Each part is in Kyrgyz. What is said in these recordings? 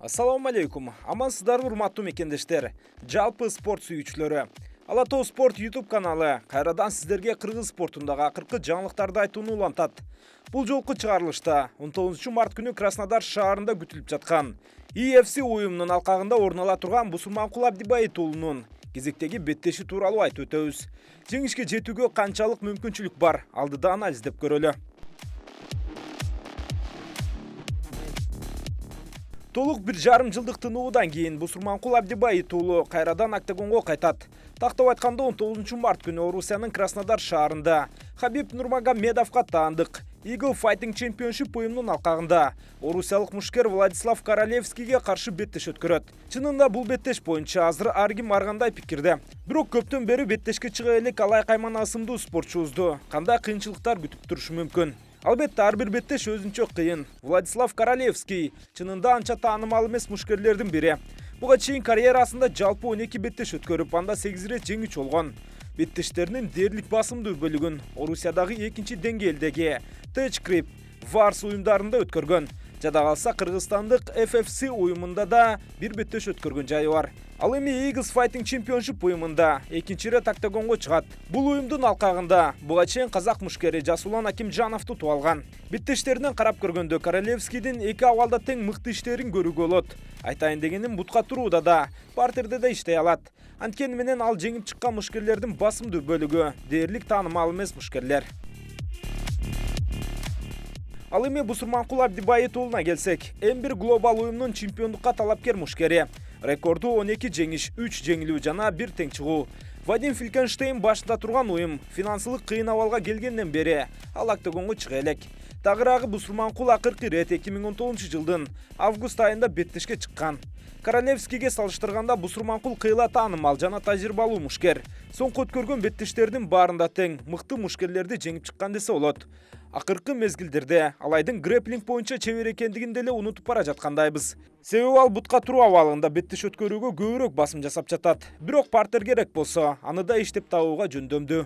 Ассаламу алейкум. Амансыздар урматтуу мекендештер. Жалпы спорт сүйүүчүлөрү. Ала Тоо спорт YouTube каналы кайрадан сиздерге кыргыз спортундагы акыркы жаңылыктарды айтууну улантат. Бул жолку чыгарылышта 19 март күнү Краснодар шаарында күтүлүп жаткан EFC уюмунун алкагында орун ала турган Бусурманкул Абдибайыт уулунун кезектеги беттеши тууралуу айтып өтөбүз. Жеңишке жетүүгө канчалык мүмкүнчүлүк бар? Алдыда анализдеп көрөлү. Толук 1,5 жылдык тынуудан кийин Бусурманкул Абдибайыт уулу кайрадан октагонго кайтат. Тактап айтканда 19 март күнү Орусиянын Краснодар шаарында Хабиб Нурмагомедовго таандык Eagle Fighting Championship уюмунун алкагында орусиялык мушкер Владислав Королевскийге каршы беттеш өткөрөт. Чынында бул беттеш боюнча азыр ар ким ар кандай пикирде. Бирок көптөн бери беттешке чыга элек Алай Кайман асымдуу спортчубузду кандай кыйынчылыктар күтүп турушу мүмкүн? Албетте ар бир беттеш өзүнчө кыйын. Владислав Королевский чынында анча таанымал эмес мушкерлердин бири. Буга чейин карьерасында жалпы 12 беттеш өткөрүп, анда 8 ирет жеңүүчү болгон. Беттештеринин дээрлик басымдуу бөлүгүн Орусиядагы экинчи деңгээлдеги Тэчкрип, Варс уюмдарында өткөргөн. Жада калса Кыргызстандык FFC уюмунда да бир беттеш өткөргөн жайы бар. Ал эми Eagle Fighting Championship уюмунда экинчи ирет октагонго чыгат. Бул уюмдун алкагында буга чейин казак мушкери Жасулан Акимжановду тутуп алган. Беттештеринен карап көргөндө Королевскийдин эки абалда тең мыкты иштерин көрүүгө болот. Айтайын дегеним, бутка турууда да, партерде да иштей алат. Анткени менен ал жеңип чыккан мушкерлердин басымдуу бөлүгү дээрлик таанымал эмес мушкерлер. Ал эми Бусурманкул Абдибайыт уулуна келсек, М1 глобал уюмунун чемпиондукка талапкер мушкери. Рекорду 12 жеңиш, 3 жеңилүү жана 1 тең чыгуу. Вадим Филькенштейн башында турган уюм финансылык кыйын абалга келгенден бери ал октагонго чыга элек. Тагыраагы Бусурманкул акыркы ирет 2019 жылдын август айында беттешке чыккан. Королевскийге салыштырганда Бусурманкул кыйла таанымал жана тажрыйбалуу мушкер. Соңку өткөргөн беттештердин баарында тең мыкты мушкерлерди жеңип чыккан десе болот. Акыркы мезгилдерде алайдын грэплинг боюнча чебер экендигин деле унутуп бара жаткандайбыз. Себеби ал бутка туруу абалында беттеш өткөрүүгө көбүрөөк басым жасап жатат. Бирок партер керек болсо, аны да иштеп табууга жөндөмдүү.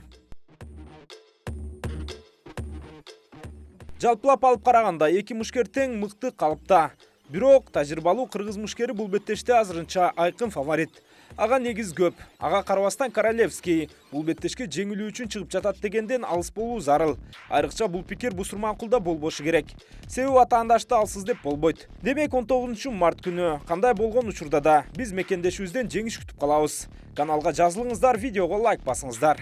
Жалпылап алып караганда эки мушкер тең мыкты калыпта. Бирок тажрыйбалуу кыргыз мушкери бул беттеште азырынча айкын фаворит. Ага негиз көп. Ага карабастан Королевский бул беттешке жеңилүү үчүн чыгып жатат дегенден алыс болуу зарыл. Айрыкча бул пикир Бусурманкулда болбошу керек. Себеби атаандашты алсыз деп болбойт. Демек 19 март күнү кандай болгон учурда да биз мекендешибизден жеңиш күтүп калабыз. Каналга жазылыңыздар, видеого лайк басыңыздар.